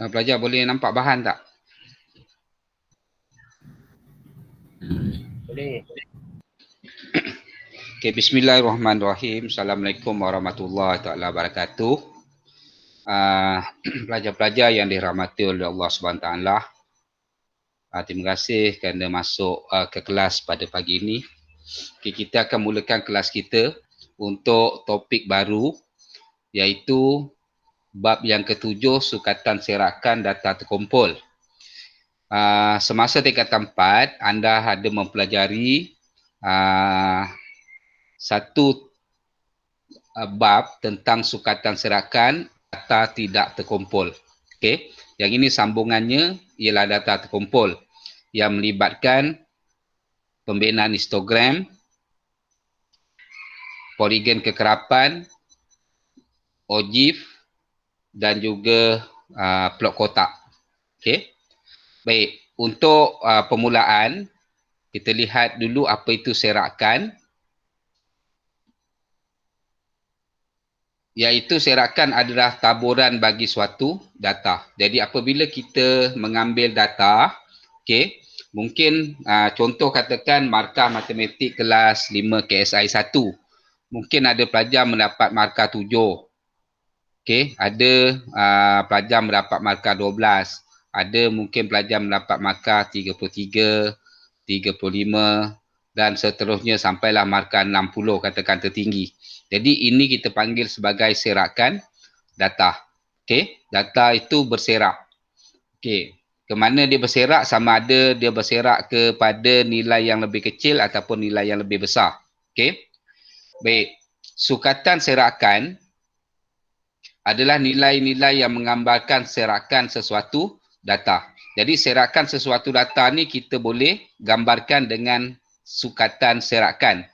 Pelajar boleh nampak bahan tak? Boleh. Okay, bismillahirrahmanirrahim. Assalamualaikum warahmatullahi taala wabarakatuh. Pelajar-pelajar yang dirahmati oleh Allah Subhanahu taala. Terima kasih kerana masuk ke kelas pada pagi ini. Okay, kita akan mulakan kelas kita untuk topik baru iaitu bab yang ketujuh, sukatan serakan data terkumpul. Semasa tingkatan 4, anda ada mempelajari satu bab tentang sukatan serakan data tidak terkumpul. Okey, yang ini sambungannya ialah data terkumpul yang melibatkan pembinaan histogram, poligon kekerapan, OGIF dan juga plot kotak. Okey. Baik, untuk permulaan kita lihat dulu apa itu serakan. Iaitu serakan adalah taburan bagi suatu data. Jadi apabila kita mengambil data, okey, mungkin contoh katakan markah matematik kelas 5 KSI 1. Mungkin ada pelajar mendapat markah 7. Okey, ada pelajar mendapat markah 12. Ada mungkin pelajar mendapat markah 33, 35 dan seterusnya sampailah markah 60 katakan tertinggi. Jadi ini kita panggil sebagai serakan data. Okey, data itu berserak. Okey, ke mana dia berserak, sama ada dia berserak kepada nilai yang lebih kecil ataupun nilai yang lebih besar. Okey. Baik, sukatan serakan adalah nilai-nilai yang menggambarkan serakan sesuatu data. Jadi serakan sesuatu data ni kita boleh gambarkan dengan sukatan serakan.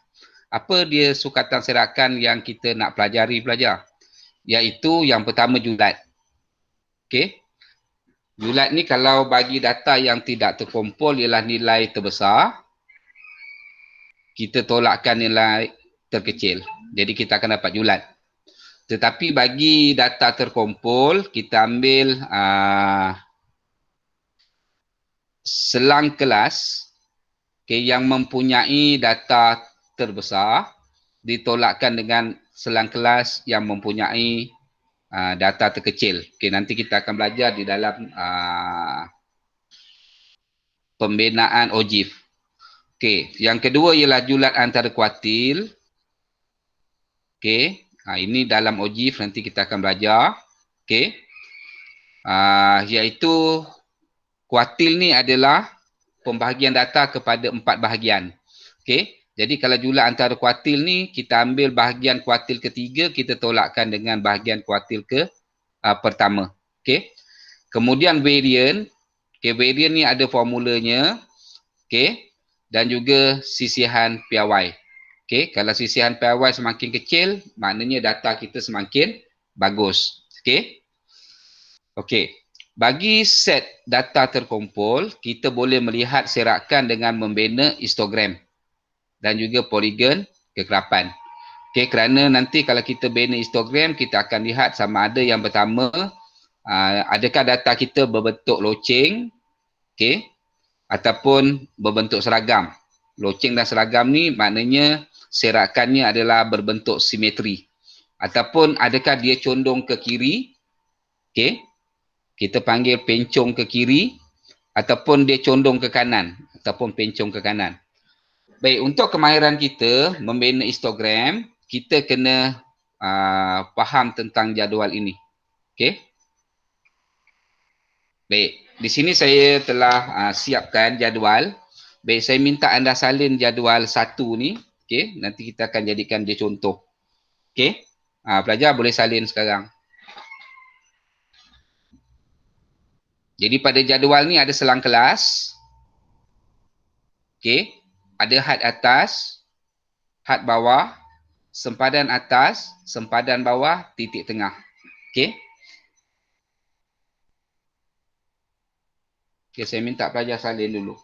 Apa dia sukatan serakan yang kita nak pelajari pelajar? Iaitu yang pertama julat. Okey. Julat ni kalau bagi data yang tidak terkumpul ialah nilai terbesar, kita tolakkan nilai terkecil. Jadi kita akan dapat julat. Tetapi bagi data terkumpul, kita ambil selang kelas yang mempunyai data terbesar ditolakkan dengan selang kelas yang mempunyai data terkecil. Nanti kita akan belajar di dalam pembinaan OGIF. Yang kedua ialah julat antara kuartil. Ini dalam OGIF nanti kita akan belajar. Iaitu kuartil ni adalah pembahagian data kepada 4 bahagian. Jadi kalau julat antara kuartil ni, kita ambil bahagian kuartil ketiga, kita tolakkan dengan bahagian kuartil pertama. Kemudian varian. Varian ni ada formulanya. Dan juga sisihan piawai. Kalau sisihan piawai semakin kecil, maknanya data kita semakin bagus. Bagi set data terkumpul, kita boleh melihat serakan dengan membina histogram dan juga poligon kekerapan. Kerana nanti kalau kita bina histogram, kita akan lihat sama ada yang pertama, adakah data kita berbentuk loceng, ataupun berbentuk seragam. Loceng dan seragam ni maknanya serakannya adalah berbentuk simetri. Ataupun adakah dia condong ke kiri, kita panggil pencong ke kiri, ataupun dia condong ke kanan, ataupun pencong ke kanan. Baik, untuk kemahiran kita membina histogram, kita kena faham tentang jadual ini. Baik, di sini saya telah siapkan jadual. Baik, saya minta anda salin jadual satu ni. Nanti kita akan jadikan dia contoh. Pelajar boleh salin sekarang. Jadi pada jadual ni ada selang kelas. Ada had atas, had bawah, sempadan atas, sempadan bawah, titik tengah. Saya minta pelajar salin dulu.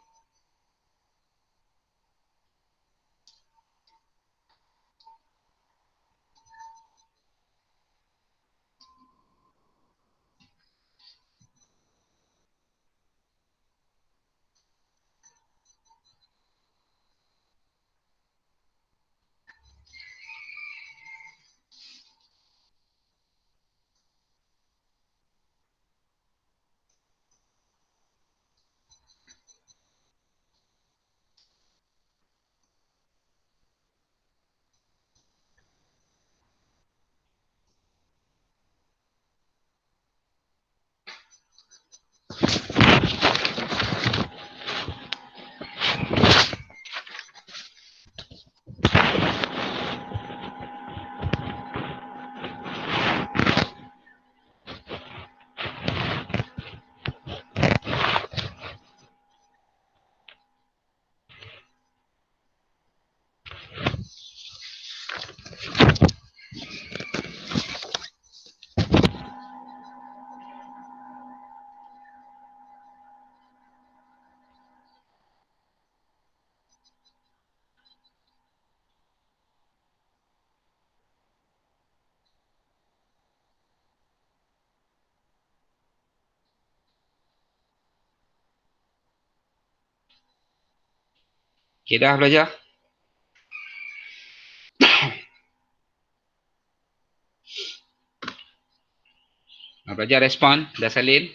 Okay, dah belajar? Belajar respon, dah salin?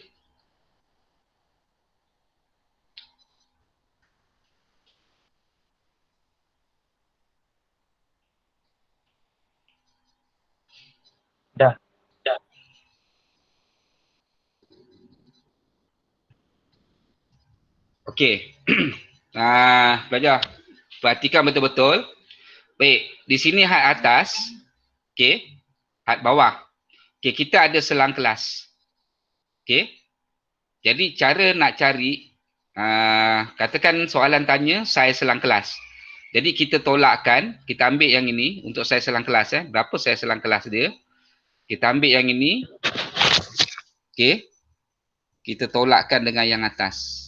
Dah. Okey. Belajar. Perhatikan betul-betul. Baik, di sini had atas. Okey. Had bawah. Okey, kita ada selang kelas. Okey. Jadi cara nak cari, katakan soalan tanya saya selang kelas. Jadi kita tolakkan, kita ambil yang ini untuk saya selang kelas. Berapa saya selang kelas dia. Kita ambil yang ini. Okey. Kita tolakkan dengan yang atas.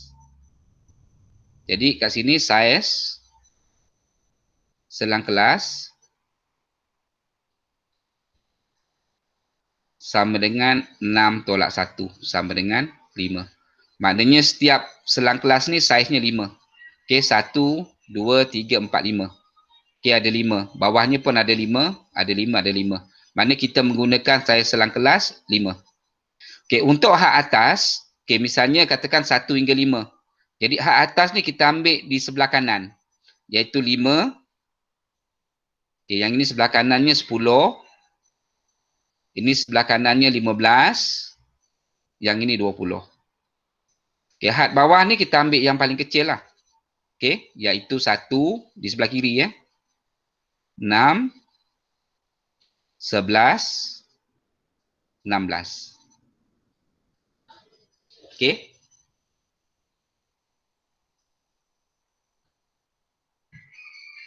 Jadi kat sini saiz selang kelas sama dengan 6 tolak 1 sama dengan 5. Maknanya setiap selang kelas ni saiznya 5. Okey, 1, 2, 3, 4, 5. Okey, ada 5. Bawahnya pun ada 5, ada 5, ada 5. Maknanya kita menggunakan saiz selang kelas 5. Okey, untuk hak atas, okey, misalnya katakan 1 hingga 5. Jadi hak atas ni kita ambil di sebelah kanan, iaitu 5. Okay, yang ini sebelah kanannya 10. Ini sebelah kanannya 15. Yang ini 20. Okay, had bawah ni kita ambil yang paling kecil lah. Okay, iaitu 1 di sebelah kiri. 6, 11, 16. Okay.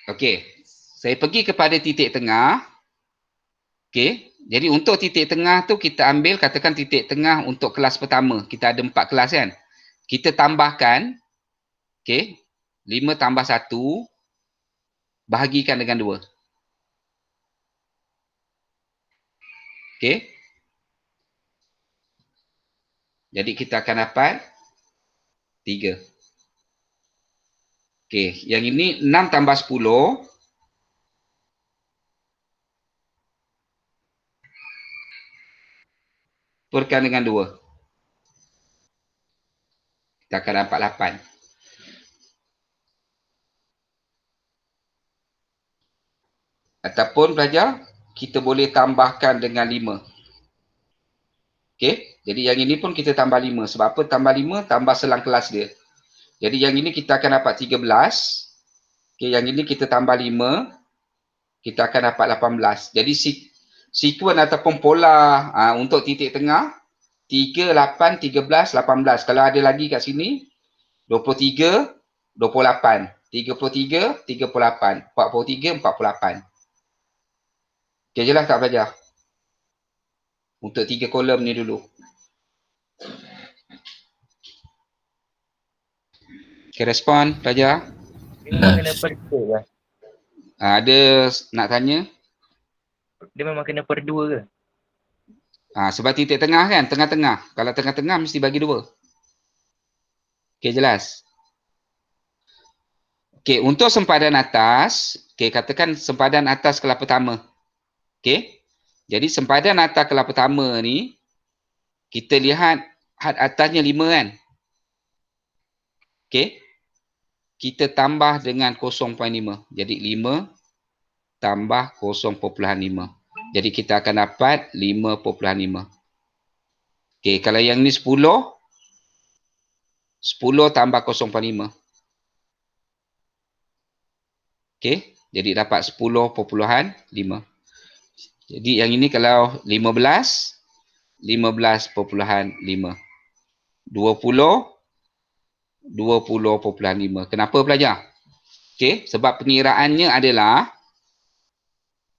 Okay. Saya pergi kepada titik tengah. Okay. Jadi untuk titik tengah tu kita ambil, katakan titik tengah untuk kelas pertama. Kita ada 4 kelas kan. Kita tambahkan. Okay. 5 tambah 1. Bahagikan dengan 2. Okay. Jadi kita akan dapat 3. Okay. Yang ini 6 tambah 10. Turkan dengan 2. Kita akan dapat 8. Ataupun pelajar, kita boleh tambahkan dengan 5. Okey, jadi yang ini pun kita tambah 5. Sebab apa tambah 5? Tambah selang kelas dia. Jadi yang ini kita akan dapat 13. Okey, yang ini kita tambah 5. Kita akan dapat 18. Jadi sekuen ataupun pola untuk titik tengah, 3, 8, 13, 18. Kalau ada lagi kat sini, 23, 28. 33, 38. 43, 48. Okay, jelas tak pelajar? Untuk 3 kolom ni dulu. Okay, respon pelajar. Dia memang kena per 2 ke? Ada nak tanya? Dia memang kena per 2 ke? Sebab titik tengah kan, tengah-tengah. Kalau tengah-tengah mesti bagi 2. Okay, jelas? Okay, untuk sempadan atas, okay, katakan sempadan atas kelas pertama. Okay, jadi sempadan atas kelas pertama ni, kita lihat had atasnya 5 kan? Okay, kita tambah dengan 0.5. Jadi 5 tambah 0.5. Jadi kita akan dapat 5.5. Okay, kalau yang ni 10, 10 tambah 0.5. Okay, jadi dapat 10.5. Jadi yang ini kalau 15, 15.5. 20, 20.5. Kenapa pelajar? Okay, sebab pengiraannya adalah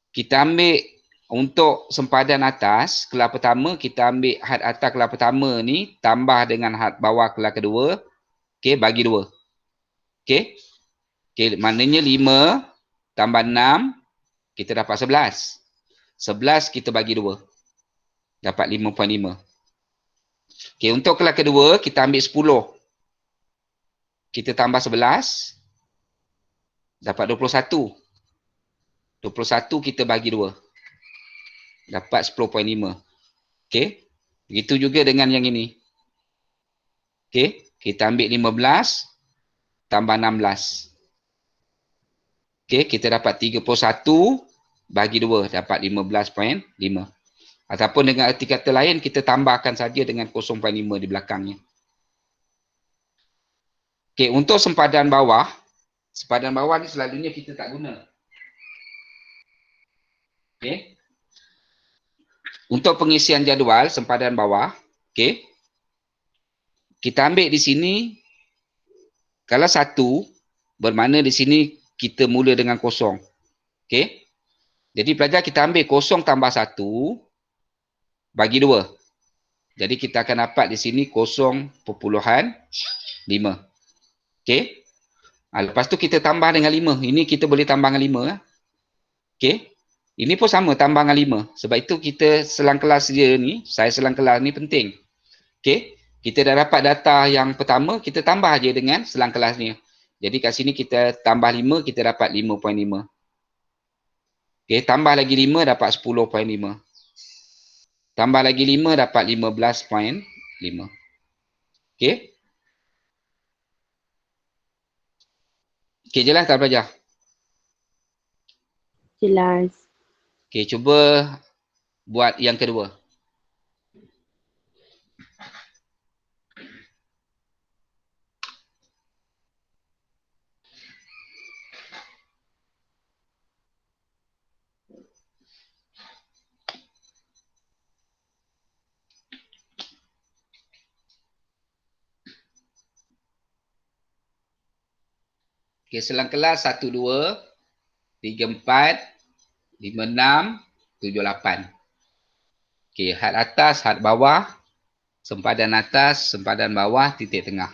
kita ambil untuk sempadan atas kelas pertama, kita ambil had atas kelas pertama ni tambah dengan had bawah kelas kedua. Okay, bagi 2. Okay. Okay, maknanya 5 tambah 6, kita dapat 11. 11 kita bagi 2. Dapat 5.5. Okay, untuk kelas kedua, kita ambil 10. Kita tambah 11. dapat 21. 21 kita bagi 2. Dapat 10.5. Okey. Begitu juga dengan yang ini. Okey. Kita ambil 15 tambah 16. Okey. Kita dapat 31 bagi 2. Dapat 15.5. Ataupun dengan erti kata lain, kita tambahkan saja dengan 0.5 di belakangnya. Okey. Untuk sempadan bawah ni selalunya kita tak guna. Okey. Untuk pengisian jadual sempadan bawah, okey. Kita ambil di sini, kalau 1, bermakna di sini kita mula dengan 0. Okey. Jadi pelajar kita ambil 0 tambah 1 bagi 2. Jadi kita akan dapat di sini 0.5. Okey. Lepas tu kita tambah dengan 5. Ini kita boleh tambah dengan 5. Okey. Ini pun sama, tambah dengan 5. Sebab itu kita selang kelas dia ni, saya selang kelas ni penting. Okey. Kita dah dapat data yang pertama, kita tambah je dengan selang kelas ni. Jadi kat sini kita tambah 5, kita dapat 5.5. Okey, tambah lagi 5 dapat 10.5. Tambah lagi 5 dapat 15.5. Okey. Okey, jelas tak pelajar? Jelas. Okey, cuba buat yang kedua. Okey, selang kelas 1, 2, 3, 4, 5, 6, 7, 8. Okey, had atas, had bawah, sempadan atas, sempadan bawah, titik tengah.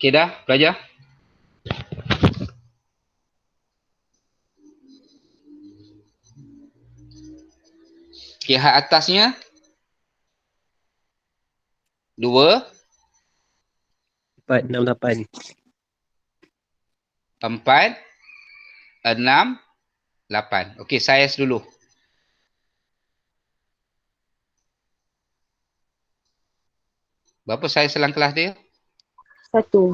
Okey dah, pelajar? Okey, had atasnya 2, 4, 6, 8. 4, 6, 8. Okey, saiz dulu. Berapa saiz selang kelas dia? 1.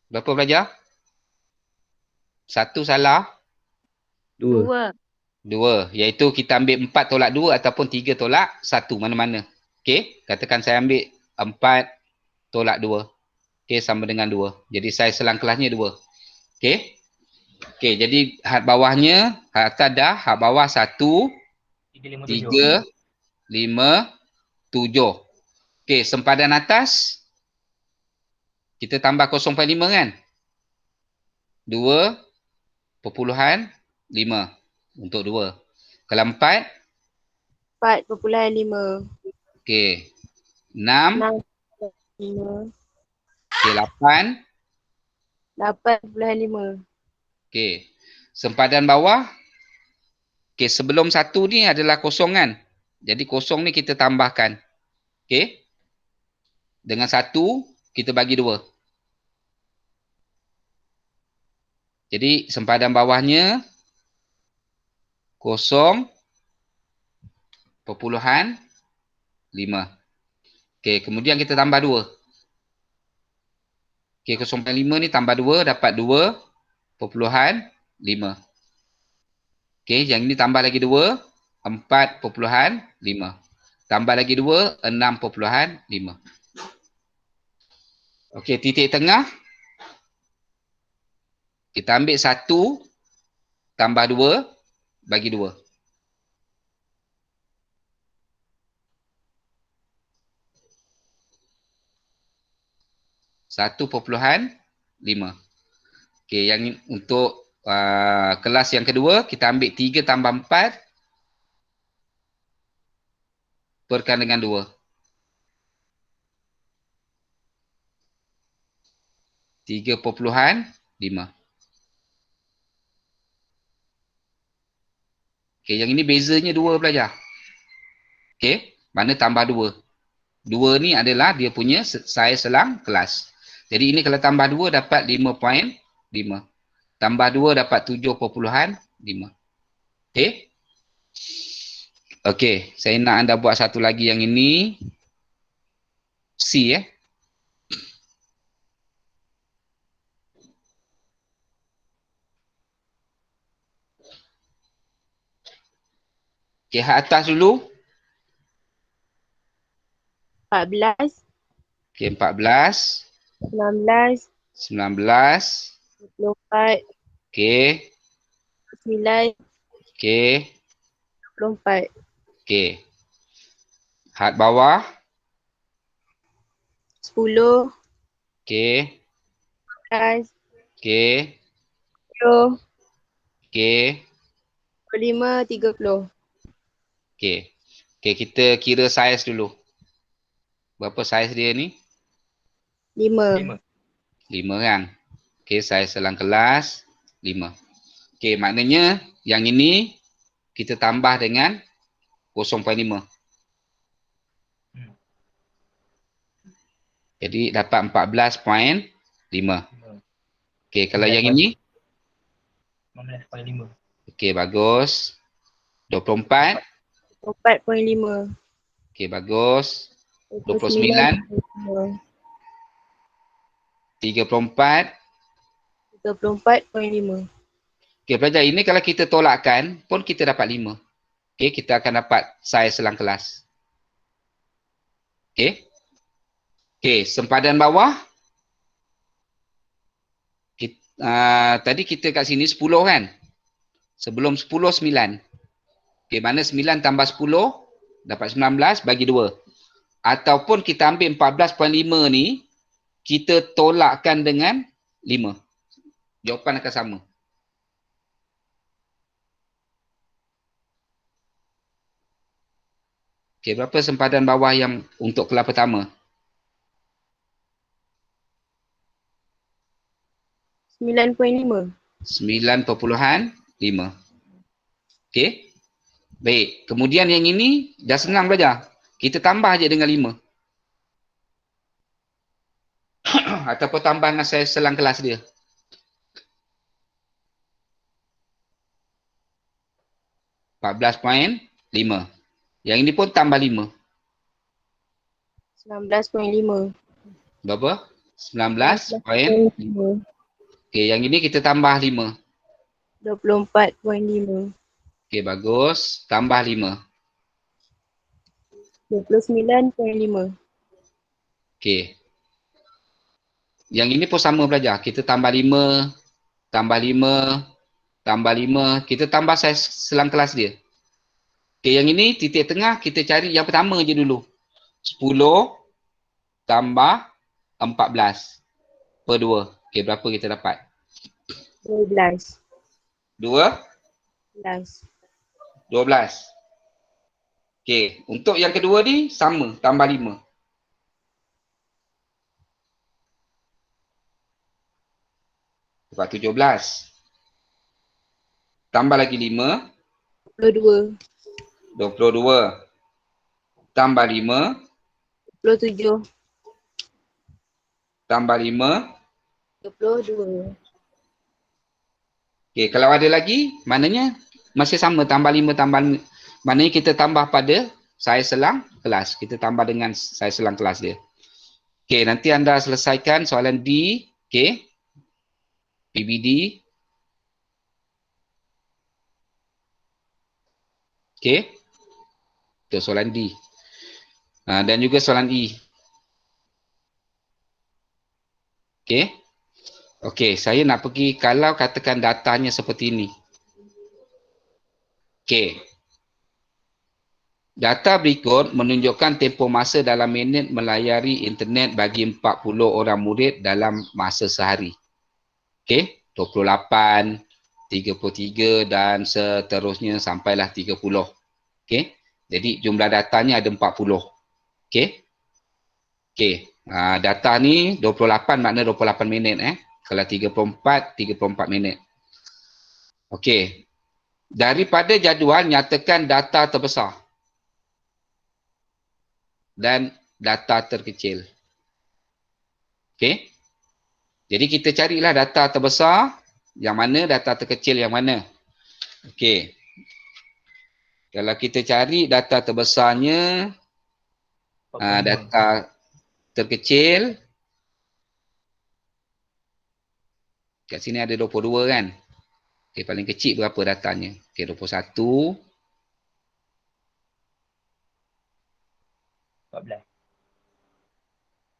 Berapa pelajar? 1 salah. 2. 2. Iaitu kita ambil 4 tolak 2 ataupun 3 tolak 1. Mana-mana. Okey. Katakan saya ambil 4 tolak 2. Okey. Sama dengan 2. Jadi saiz selang kelasnya 2. Okey. Okey. Jadi had bawahnya, had atas dah. Had bawah 1, 3, 5, 7. Okey. Sempadan atas. Kita tambah 0.5 kan? 2.5 untuk 2. Kalau 4, 4.5. okey. 6, 5. okey. 8, 8.5. okey. Sempadan bawah, okey. Sebelum 1 ni adalah kosong kan? Jadi kosong ni kita tambahkan. Okey. Dengan 1, kita bagi 2. Jadi sempadan bawahnya 0.5. Okey, kemudian kita tambah 2. Okey, 0.5 ni tambah 2 dapat 2.5. Okey, yang ini tambah lagi 2, 4.5. Tambah lagi 2, 6.5. Okey, titik tengah. Kita ambil 1 tambah 2 bagi 2. (1.5). Okey, yang untuk kelas yang kedua, kita ambil 3 tambah 4 perkan dengan 2. 3.5. Okey, yang ini bezanya 2 pelajar. Okey, mana tambah 2. 2 ni adalah dia punya saiz selang kelas. Jadi ini kalau tambah 2 dapat 5.5. Tambah 2 dapat 7.5. Okey. Okey, saya nak anda buat satu lagi yang ini. C Okey, hak atas dulu. 14, Okey, 14, 19, 19. 24, Okey, 9, okey, 24, okey. Had bawah. 10, Okey, 11, okey, 10, okey, 25, 30. okey. Okey, kita kira saiz dulu. Berapa saiz dia ni? 5. 5. 5 kan? Okey, saiz selang kelas 5. Okey, maknanya yang ini kita tambah dengan 0.5. Jadi dapat 14.5. Okey, kalau yang ini? 15.5. Okey, bagus. 24. 4.5. Okey, bagus. 29. 29.5. 34. 34.5. Okey, pelajar, ini kalau kita tolakkan pun kita dapat 5. Okey, kita akan dapat saiz selang kelas. Okey. Okey, sempadan bawah. Tadi kita kat sini 10 kan? Sebelum 10, 9. Okey, mana 9 tambah 10 dapat 19 bagi 2. Ataupun kita ambil 14.5 ni, kita tolakkan dengan 5. Jawapan akan sama. Okey, berapa sempadan bawah yang untuk kelas pertama? 9.5. 9.5. Okey. Baik. Kemudian yang ini dah senang belajar. Kita tambah je dengan 5. Ataupun tambah dengan saiz selang kelas dia. 14.5. Yang ini pun tambah 5. 19.5. Berapa? 19.5. Okey, yang ini kita tambah 5. 24.5. Okey, bagus. Tambah 5. 29.5. Okey. Yang ini pun sama belajar. Kita tambah 5, tambah 5, tambah 5. Kita tambah saiz selang kelas dia. Okey, yang ini titik tengah kita cari yang pertama je dulu. 10 tambah 14 per 2. Okey, berapa kita dapat? 12. 2? 12. 12. Okey, untuk yang kedua ni sama, tambah 5. Dapat 17. Tambah lagi 5. 22. 22. Tambah 5. 27. Tambah 5. 22. Okey, kalau ada lagi, maknanya masih sama tambah 5 tambah maknanya kita tambah pada saya selang kelas. Kita tambah dengan saya selang kelas dia. Okey, nanti anda selesaikan soalan D, okey. PBD. Okey. Itu soalan D. Dan juga soalan E. Okey. Okey, saya nak pergi kalau katakan datanya seperti ini. Okey. Data berikut menunjukkan tempoh masa dalam minit melayari internet bagi 40 orang murid dalam masa sehari. Okey, 28, 33 dan seterusnya sampailah 30. Okey. Jadi jumlah datanya ada 40. Okey. Okey. Data ni 28 makna 28 minit Kalau 34 minit. Okey. Daripada jadual nyatakan data terbesar dan data terkecil. Okey. Jadi kita carilah data terbesar yang mana, data terkecil yang mana. Okey. Kalau kita cari data terbesarnya, data terkecil, kat sini ada 22 kan. Okey, paling kecil berapa datanya? Okey, 21.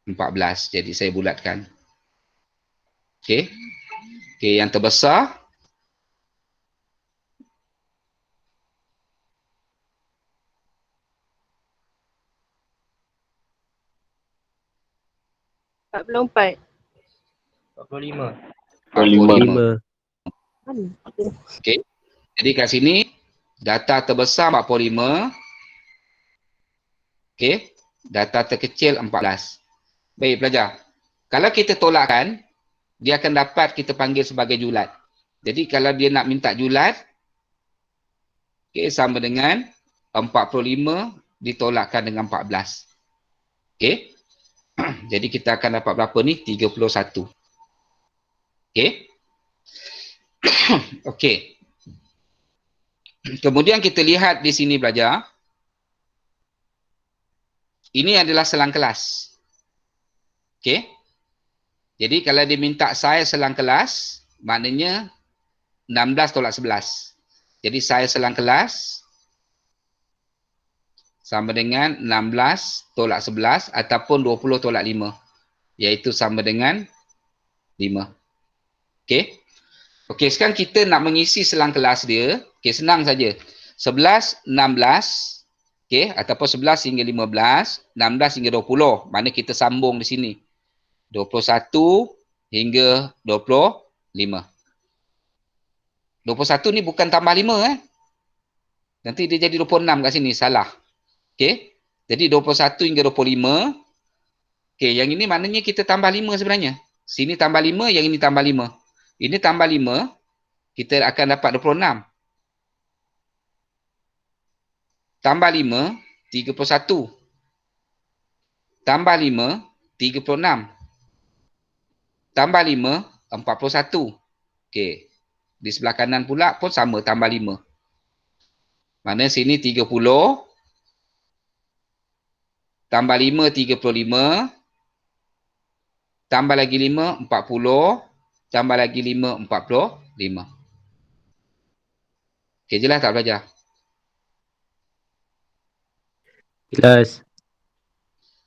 14. Jadi saya bulatkan. Okey. Okey, yang terbesar 44. 45. 45. 5. Mana? Okey. Jadi kat sini data terbesar 45. Okey. Data terkecil 14. Baik pelajar. Kalau kita tolakkan, dia akan dapat kita panggil sebagai julat. Jadi kalau dia nak minta julat, okey, sama dengan 45 ditolakkan dengan 14. Okey. Jadi kita akan dapat berapa ni? 31. Okey. Okey. Kemudian kita lihat di sini belajar. Ini adalah selang kelas. Okey. Jadi kalau dia minta saya selang kelas, maknanya 16 tolak 11. Jadi saya selang kelas sama dengan 16 tolak 11 ataupun 20 tolak 5. Iaitu sama dengan 5. Okey. Okey, sekarang kita nak mengisi selang kelas dia. Okey, senang saja. 11, 16. Okey, ataupun 11 hingga 15, 16 hingga 20. Mana kita sambung di sini. 21 hingga 25. 21 ni bukan tambah 5 Nanti dia jadi 26 kat sini, salah. Okey. Jadi 21 hingga 25. Okey, yang ini maknanya kita tambah 5 sebenarnya. Sini tambah 5, yang ini tambah 5. Ini tambah 5, kita akan dapat 26. Tambah 5, 31. Tambah 5, 36. Tambah 5, 41. Okey. Di sebelah kanan pula pun sama, tambah 5. Mana sini 30. Tambah 5, 35. Tambah lagi 5, 40. Tambah lagi 5, 45. Okey, jelas tak belajar? Jelas.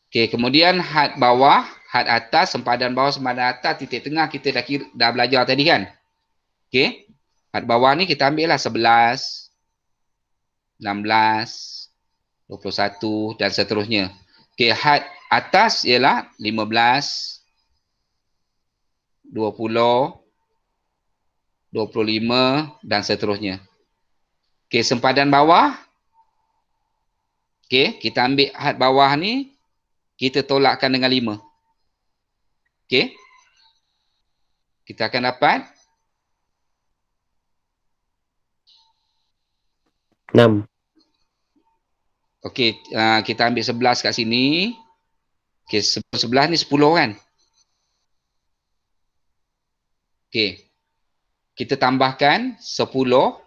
Okey, kemudian had bawah, had atas, sempadan bawah, sempadan atas, titik tengah kita dah belajar tadi kan? Okey. Had bawah ni kita ambil lah 11, 16, 21 dan seterusnya. Okey, had atas ialah 15, 20, 25 dan seterusnya. Okey, sempadan bawah. Okey, kita ambil had bawah ni, kita tolakkan dengan 5. Okey. Kita akan dapat 6. okey, kita ambil 11 kat sini. Okey, 11 ni 10 kan? Okey. kita tambahkan 10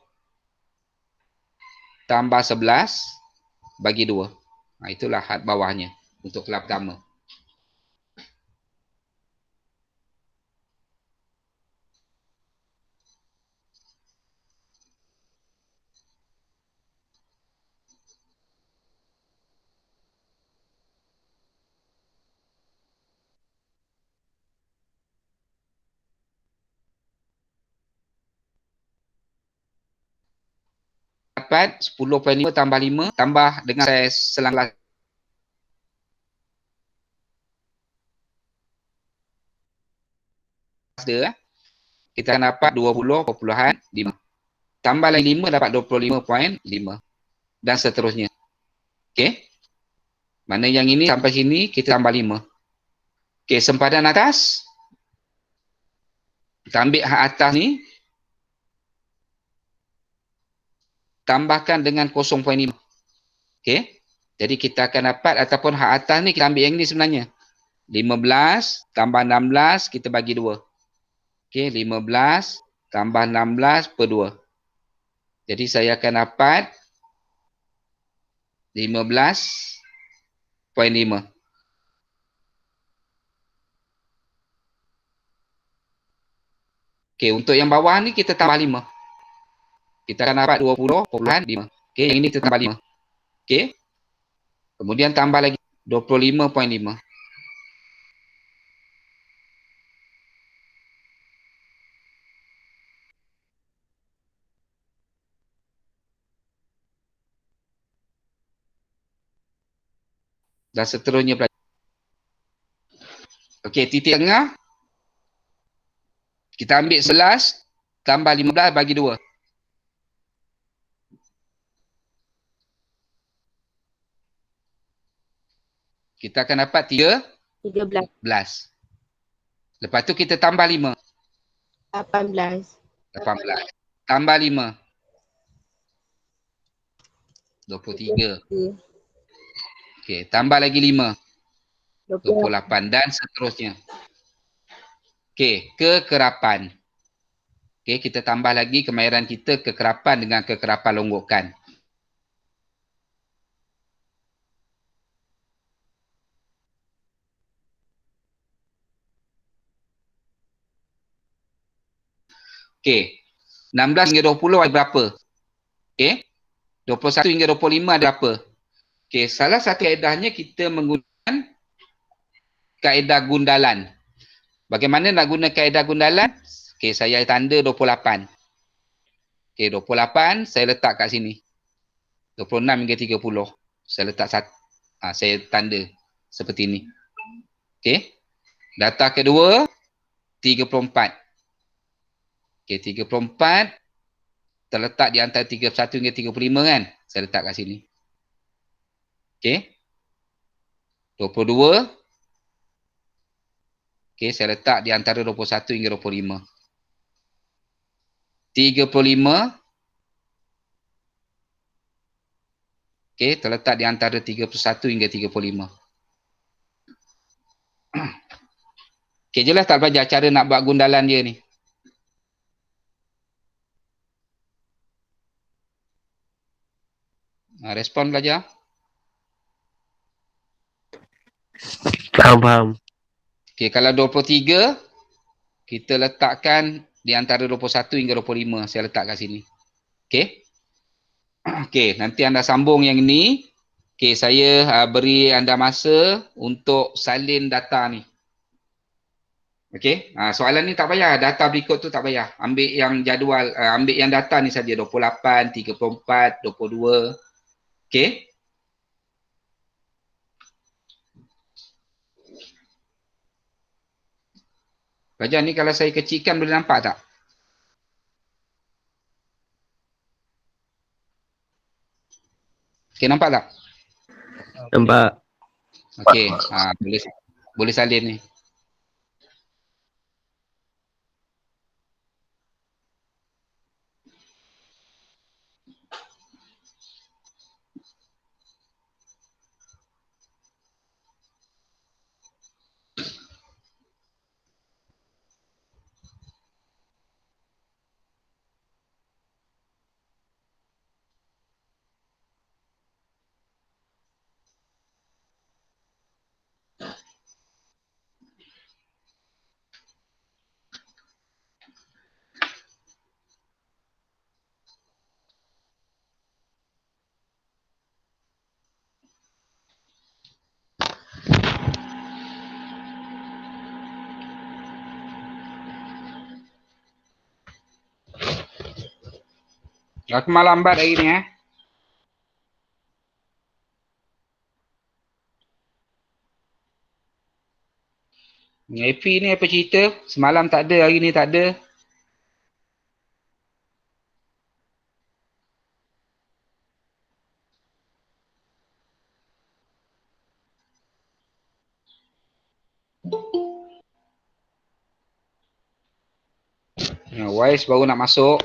tambah 11 bagi 2. Itulah had bawahnya untuk kelas pertama. Dapat 10.5 tambah 5 tambah dengan saya selang kelas dia, kita akan dapat 20.5. Tambah lagi 5 dapat 25.5 dan seterusnya. Okey. Mana yang ini sampai sini kita tambah 5. Okey, sempadan atas. Kita ambil hak atas ni. Tambahkan dengan 0.5. Okey. Jadi kita akan dapat ataupun hak atas ni kita ambil yang ni sebenarnya. 15 tambah 16 kita bagi 2. Okey, 15 tambah 16 per 2. Jadi saya akan dapat 15.5. Okey, untuk yang bawah ni kita tambah 5. Kita akan dapat 20.5. Okey, yang ini kita tambah 5. Okey. Kemudian tambah lagi 25.5. Dan seterusnya. Okey, titik tengah. Kita ambil 11 tambah 15 bagi 2. Kita akan dapat 13. 13. Lepas tu kita tambah 5. 18. 18. Tambah 5. 23. Okey, tambah lagi 5. 28 dan seterusnya. Okey, kekerapan. Okey, kita tambah lagi kemahiran kita kekerapan dengan kekerapan longgokan. Okey, 16 hingga 20 ada berapa? Okey, 21 hingga 25 ada berapa? Okey, salah satu kaedahnya kita menggunakan kaedah gundalan. Bagaimana nak guna kaedah gundalan? Okey, saya tanda 28. Okey, 28 saya letak kat sini. 26 hingga 30. Saya letak saya tanda seperti ini. Okey. Data kedua 34. Okey, 34 terletak di antara 31 hingga 35 kan? Saya letak kat sini. Okey. 22. Okey, saya letak di antara 21 hingga 25. 35. Okey, terletak di antara 31 hingga 35. Okey, jelas tak belajar cara nak buat gundalan dia ni? Respon belajar? Faham. Okey, kalau 23, kita letakkan di antara 21 hingga 25. Saya letak kat sini. Okey. Okey, nanti anda sambung yang ni. Okey, saya beri anda masa untuk salin data ni. Okey, soalan ni tak payah. Data berikut tu tak payah. Ambil yang jadual, ambil yang data ni saja. 28, 34, 22. Okey. Pelajar ni kalau saya kecilkan boleh nampak tak? Okey, nampak tak? Nampak. Okey, boleh salin ni. Aku malam lambat hari ni Efi ni apa cerita? Semalam tak ada, hari ni tak ada. Wise baru nak masuk.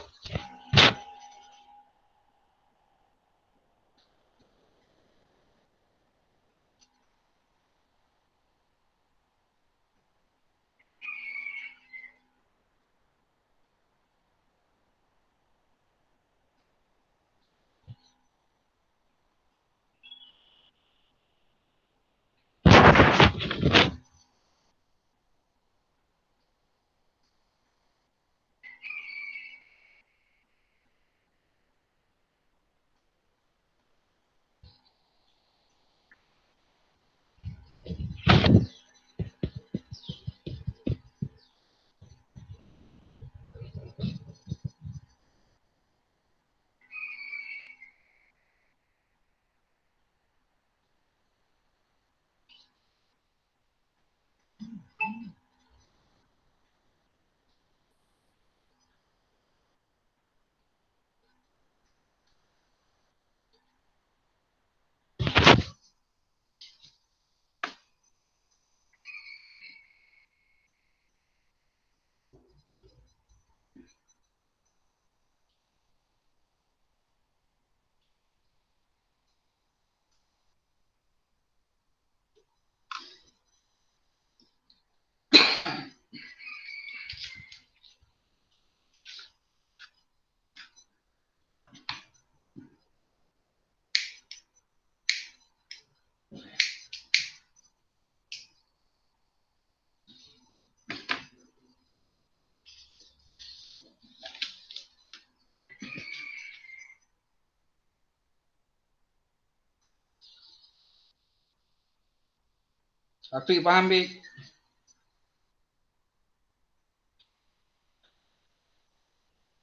Afiq faham, Bik?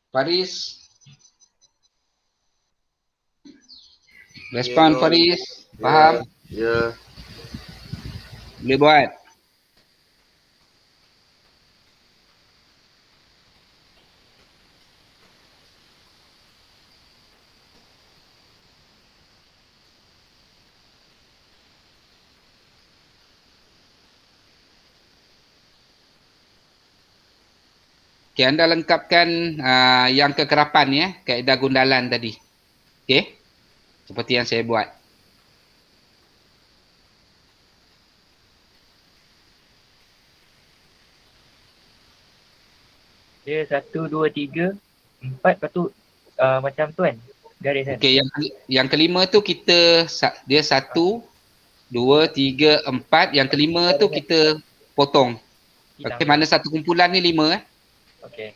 Faris? Respon Bro. Faris? Faham? Ya. Boleh buat? Okay, anda lengkapkan yang kekerapan ya, kaedah gundalan tadi. Okay? Seperti yang saya buat. Dia 1, 2, 3, 4, lepas tu macam tu kan? Garis kan? Okay, yang kelima tu kita, dia 1, 2, 3, 4. Yang kelima tu kita potong. Okay, mana satu kumpulan ni 5 Okay.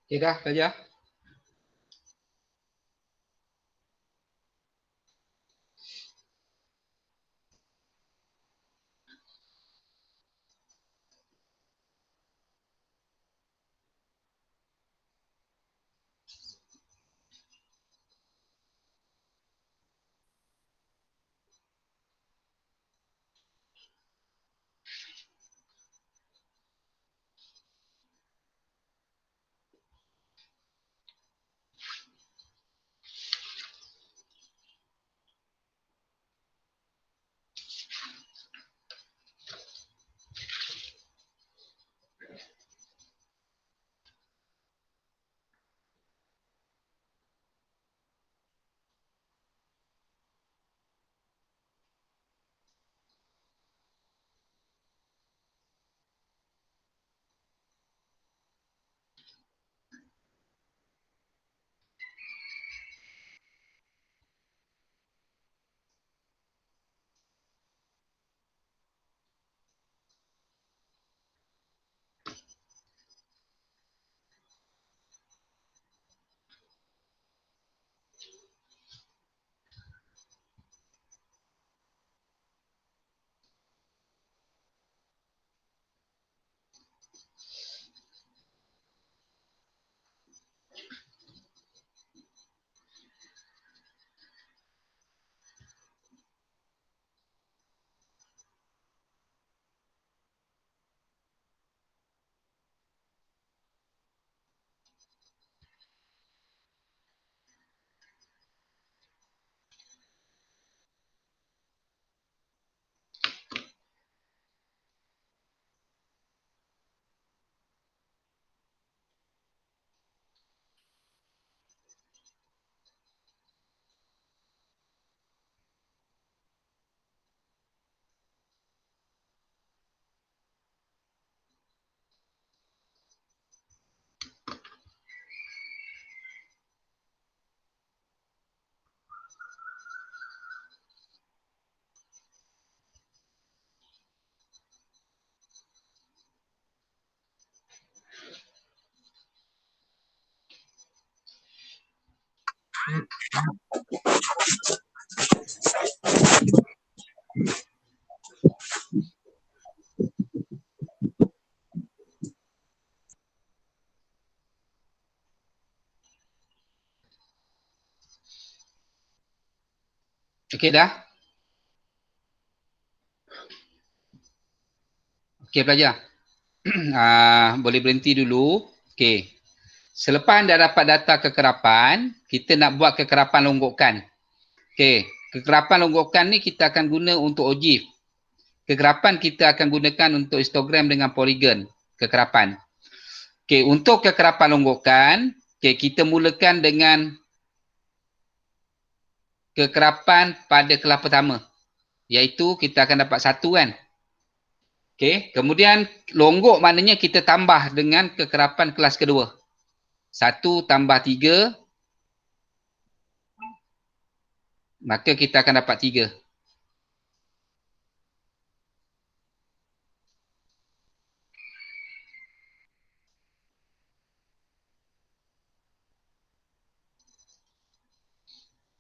Okey dah pelajar? Okey dah? Okey pelajar. Boleh berhenti dulu. Okey. Selepas anda dapat data kekerapan, kita nak buat kekerapan longgokan. Okey. Kekerapan longgokan ni kita akan guna untuk OGIF. Kekerapan kita akan gunakan untuk histogram dengan poligon kekerapan. Okey, untuk kekerapan longgokan, okey, kita mulakan dengan kekerapan pada kelas pertama. Iaitu kita akan dapat 1 kan. Okey, kemudian longgok maknanya kita tambah dengan kekerapan kelas kedua. 1 tambah 3, maka kita akan dapat 3.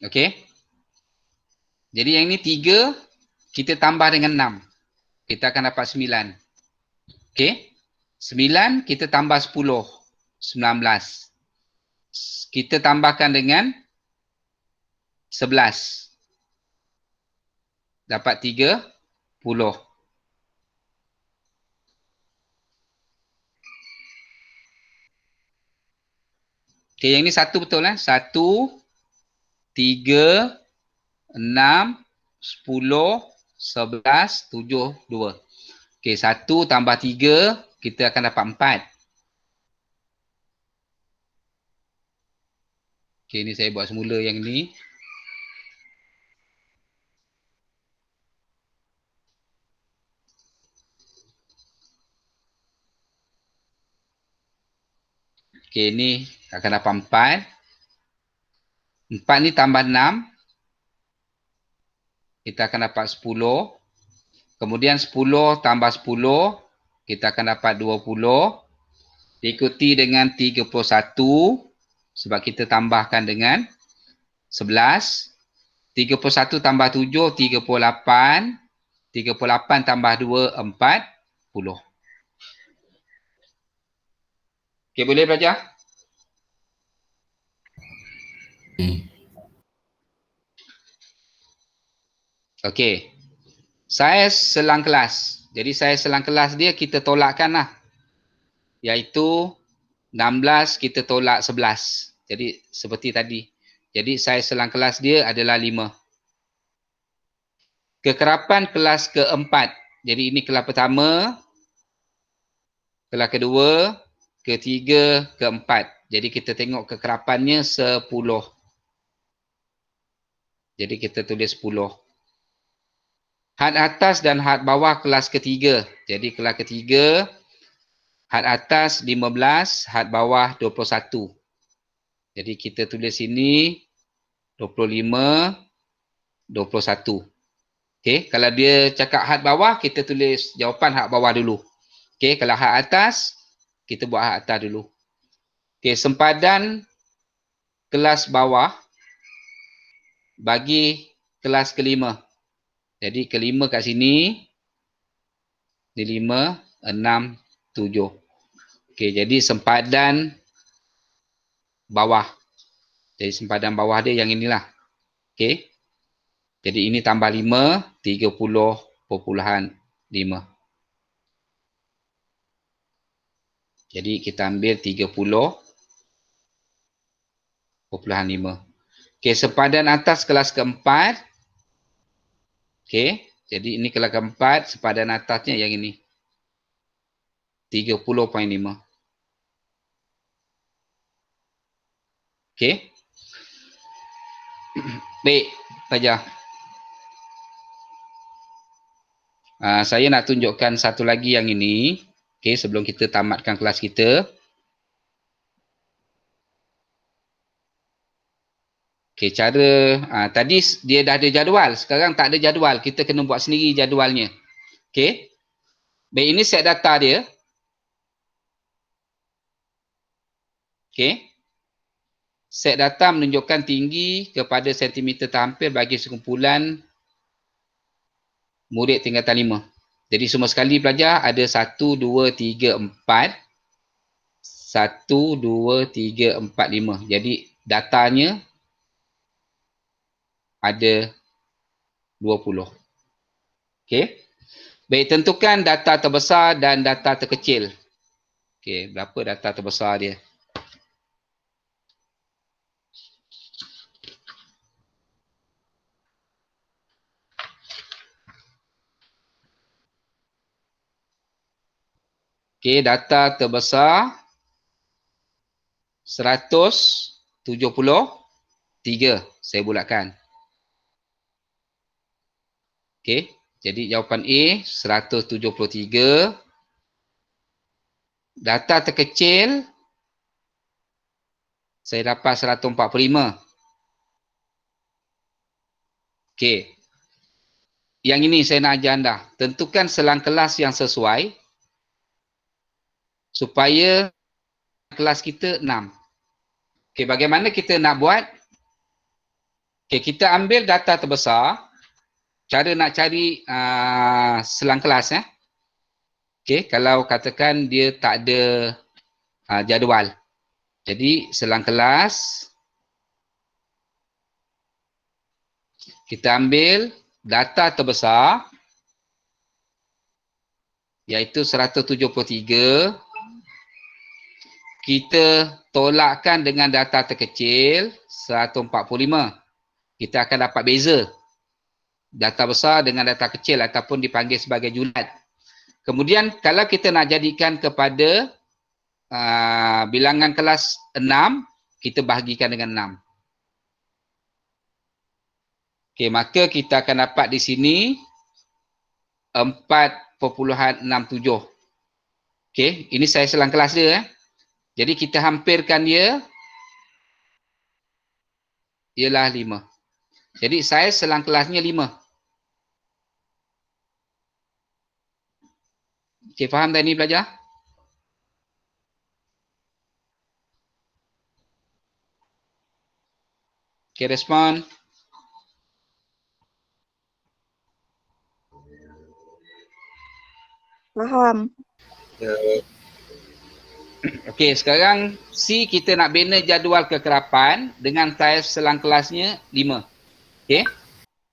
Okey. Jadi yang ni 3, kita tambah dengan 6. Kita akan dapat 9. Okey. 9 kita tambah 10. 19. Kita tambahkan dengan 11. Dapat 30. Okey, yang ni 1 betul lah. 1, 3, 6, 10, 11, 7, 2. Okey, 1 tambah 3, kita akan dapat 4. Okey, ni saya buat semula yang ni. Okey, ni akan dapat 4. 4 ni tambah 6. Kita akan dapat 10. Kemudian 10 tambah 10, kita akan dapat 20. diikuti dengan 31 sebab kita tambahkan dengan 11. 31 tambah 7, 38. 38 tambah 2, 40. Okey, boleh belajar? Okey. Saiz selang kelas. Jadi saiz selang kelas dia kita tolakkan lah. Iaitu 16 kita tolak 11. Jadi seperti tadi. Jadi saiz selang kelas dia adalah 5. Kekerapan kelas keempat. Jadi ini kelas pertama, kelas kedua, ketiga, keempat. Jadi kita tengok kekerapannya 10. Jadi kita tulis 10. Had atas dan had bawah kelas ketiga. Jadi kelas ketiga, had atas 15, had bawah 21. Jadi kita tulis sini 25, 21. Okey, kalau dia cakap had bawah, kita tulis jawapan had bawah dulu. Okey, kalau had atas, kita buat had atas dulu. Okey, sempadan kelas bawah bagi kelas kelima. Jadi kelima kat sini, di 5, 6, 7. Okey, jadi sempadan bawah. Jadi sempadan bawah dia yang inilah. Okey. Jadi ini tambah 5, 30.5. Jadi kita ambil 30.5. Okey, sempadan atas kelas keempat. Okey, jadi ini kelas keempat, sempadan atasnya yang ini. 30.5. Okey. Baik, Fajar. Saya nak tunjukkan satu lagi yang ini. Okey, sebelum kita tamatkan kelas kita. Okey, cara tadi dia dah ada jadual, sekarang tak ada jadual. Kita kena buat sendiri jadualnya. Okey. Baik, ini set data dia. Okey. Set data menunjukkan tinggi kepada sentimeter terhampir bagi sekumpulan murid tingkatan 5. Jadi semua sekali pelajar ada 1, 2, 3, 4. 1, 2, 3, 4, 5. Jadi datanya ada 20. Okey. Baik, tentukan data terbesar dan data terkecil. Okey, berapa data terbesar dia? Okey, data terbesar 173. Saya bulatkan. Okey, jadi jawapan A 173. Data terkecil saya dapat 145. Okey. Yang ini saya nak ajar anda. Tentukan selang kelas yang sesuai supaya kelas kita 6. Okey, bagaimana kita nak buat? Okey, kita ambil data terbesar. Cara nak cari selang kelas. Okey, kalau katakan dia tak ada jadual. Jadi selang kelas. Kita ambil data terbesar. Iaitu 173. Kita tolakkan dengan data terkecil 145. Kita akan dapat beza. Data besar dengan data kecil ataupun dipanggil sebagai julat. Kemudian kalau kita nak jadikan kepada bilangan kelas 6, kita bahagikan dengan 6. Okey, maka kita akan dapat di sini 4.67. Okey, ini saya selang kelas dia. Jadi kita hampirkan dia ialah 5. Jadi saya selang kelasnya 5. Okey, faham dah ni pelajar? Okay, respon. Faham. Okey, sekarang C kita nak bina jadual kekerapan dengan saiz selang kelasnya 5. Okey.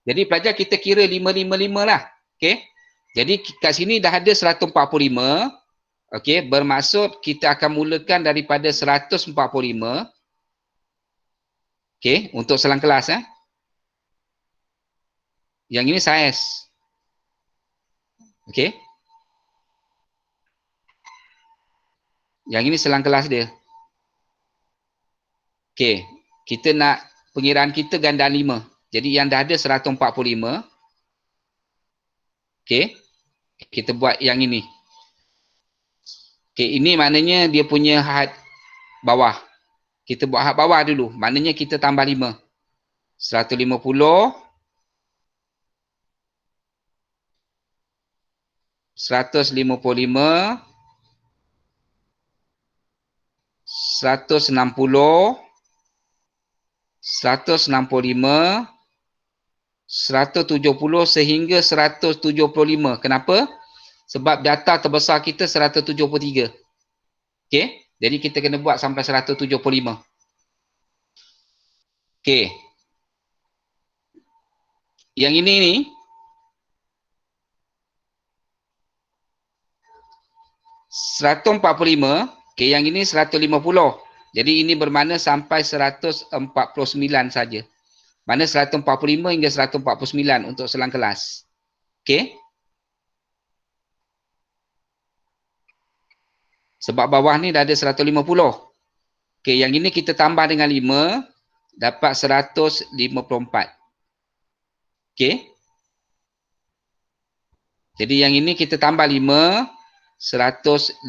Jadi pelajar kita kira 555 lah. Okey. Jadi kat sini dah ada 145. Okey, bermaksud kita akan mulakan daripada 145. Okey, untuk selang kelas Yang ini saiz. Okey. Yang ini selang kelas dia. Okey, kita nak pengiraan kita gandaan 5. Jadi yang dah ada 145. Okey. Kita buat yang ini. Okey, ini maknanya dia punya had bawah. Kita buat had bawah dulu. Maknanya kita tambah 5. 150. 155. 160. 165. 170 sehingga 175. Kenapa? Sebab data terbesar kita 173. Okey. Jadi kita kena buat sampai 175. Okey. Yang ini ni 145. Okey, yang ini 150. Jadi ini bermakna sampai 149 saja. Mana 145 hingga 149 untuk selang kelas. Okey. Sebab bawah ni dah ada 150. Okey, yang ini kita tambah dengan 5 dapat 154. Okey. Jadi yang ini kita tambah 5 159.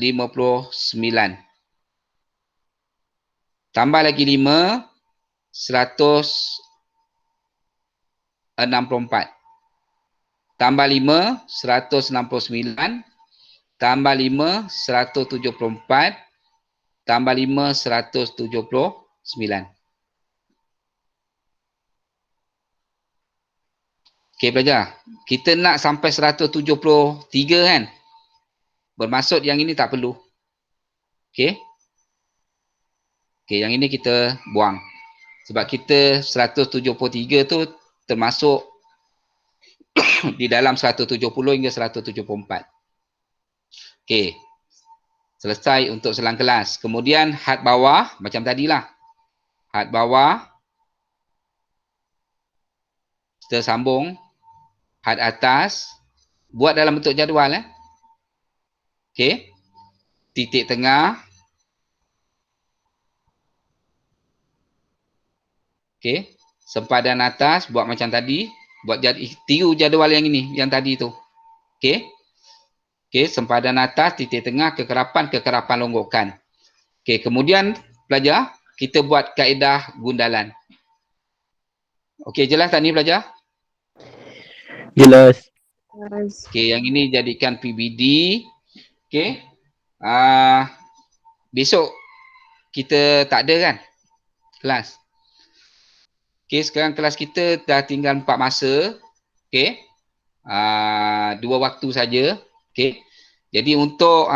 Tambah lagi 5 164. Tambah 5 169. Tambah 5 174. Tambah 5 179. Okey pelajar, kita nak sampai 173 kan? Bermaksud yang ini tak perlu. Okey. Okey, yang ini kita buang. Sebab kita 173 tu termasuk di dalam 170 hingga 174. Okey. Selesai untuk selang kelas. Kemudian had bawah macam tadilah. Had bawah kita sambung. Had atas buat dalam bentuk jadual Okey. Titik tengah. Okey. Sempadan atas buat macam tadi. Buat tiru jadual yang ini, yang tadi tu. Okey. Okey, sempadan atas, titik tengah, kekerapan longgokan. Okey, kemudian pelajar, kita buat kaedah gundalan. Okey, jelas tak ni pelajar? Jelas. Okey, yang ini jadikan PBD. Okey. Besok kita tak ada kan kelas. Okey, sekarang kelas kita dah tinggal 4 masa. Okey. 2 waktu saja. Okey. Jadi untuk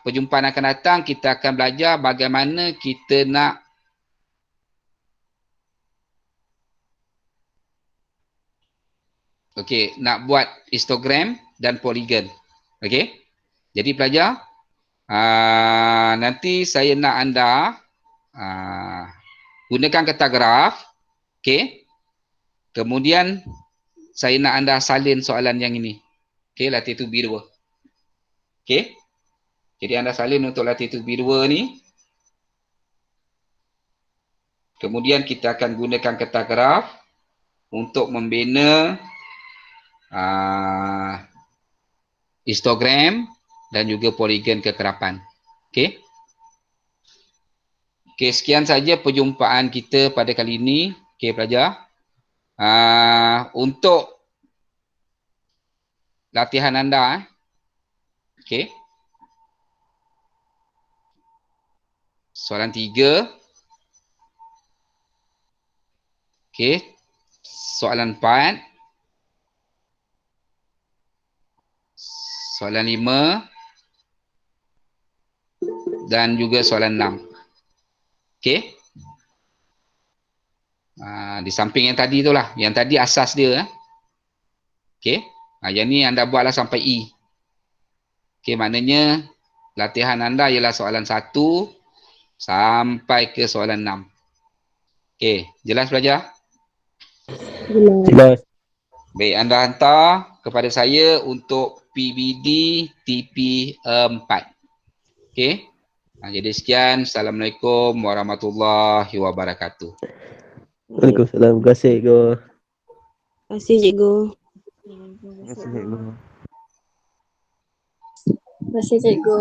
perjumpaan akan datang, kita akan belajar bagaimana kita nak nak buat histogram dan poligon. Okey. Jadi pelajar, nanti saya nak anda gunakan kertas graf. Okey. Kemudian saya nak anda salin soalan yang ini. Okey, latitude B2. Okey. Jadi anda salin untuk latitude B2 ni. Kemudian kita akan gunakan kertas graf untuk membina histogram dan juga poligon kekerapan. Okey. Okey, sekian saja perjumpaan kita pada kali ini. Okey pelajar. Untuk latihan anda okey. Soalan 3. Okey. Soalan 4. Soalan 5. Dan juga soalan 6. Okey. Di samping yang tadi tu lah. Yang tadi asas dia. Okey. Yang ni anda buatlah sampai E. Okey, maknanya latihan anda ialah soalan 1 sampai ke soalan 6. Okey, jelas pelajar? Jelas. Baik, anda hantar kepada saya untuk PBD TP4. Okey. Jadi sekian. Assalamualaikum warahmatullahi wabarakatuh. Waalaikumsalam. Terima kasih, Cikgu. Terima kasih, Cikgu. Terima kasih, Cikgu. Terima kasih, Cikgu.